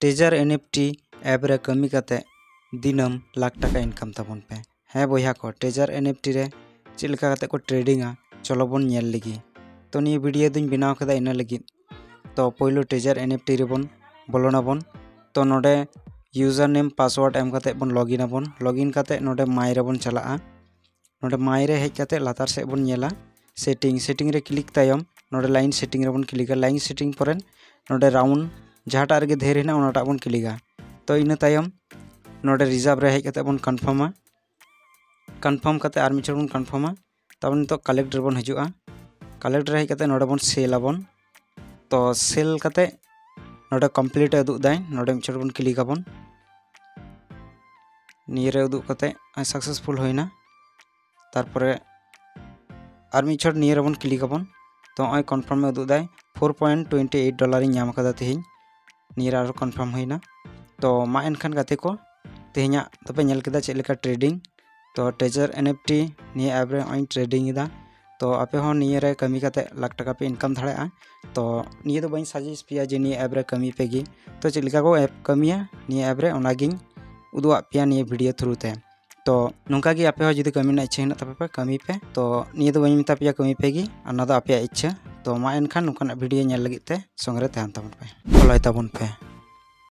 Taser NFT app रे कमी काते दिनम लाख टाका इनकम ताबन पे। हाँ बया को टेजर एनएफटी रे चेक लेका काते को ट्रेडिंगा चलो बन नेल लगी। तो निये वीडियो दुñ बनाव कदा इना लगी। तो पहलो टेजर एनएफटी रे बन बोलोना बन। तो नोडे यूजर नेम पासवर्ड एम काते बन लॉगिन काते नोडे माई रे बन चलाआ। नोडे माई रे हेज काते लातार से बन नेला सेटिंग रे क्लिक तायम नोडे लाइन सेटिंग रे बन क्लिका। लाइन सेटिंग परेन नोडे राउंड जहाँटा रे धेर हेना ओनाटा बन क्लिका। तो इन तायम नोडे रिजर्व रे हेज काते बन कन्फर्म काते आर मिचर बन कन्फर्मा। तब नितो कलेक्ट रे बन हजुआ। कलेक्ट रे हेज काते नोडे बन सेल आबन। तो सेल काते नोडे कंप्लीट उदुग दाय नोडे मिचर बन क्लिक आबन। निये रे उदुग काते सक्सेसफुल होइना। तारपरे आर मिचर निये रे बन क्लिक आबन। तो ओय कन्फर्म में उदुग दाय $4.28 इन नाम कदा तेहिं निये रे आरो कन्फर्म होइना। तो मा एनखान गाते को तेहिंया तबे नेल केदा चेक लेका ट्रेडिंग। तो टेजर एनएफटी निये ऐप रे ओय ट्रेडिंग इदा। तो आपे हो निये रे कमी काते लाख टाका पे इनकम धाड़ेआ। तो निये दो बई सजेस्ट पिया जे निये ऐप रे कमी पेगी। तो चेक लेका को ऐप कमिया निये ऐप रे ओनागिं उदुआ पिया निये वीडियो थ्रू ते। तो नोंका गी आपे हो जुदी कमी ना इच्छा हेना तबे पे कमी पे। तो निये दो बई मेता पिया कमी पेगी अना दो आपे इच्छा। तो मा एनखान नोंकाना वीडियो नेल लगित ते संग रे तहन ताबन पे फॉलो ताबन पे।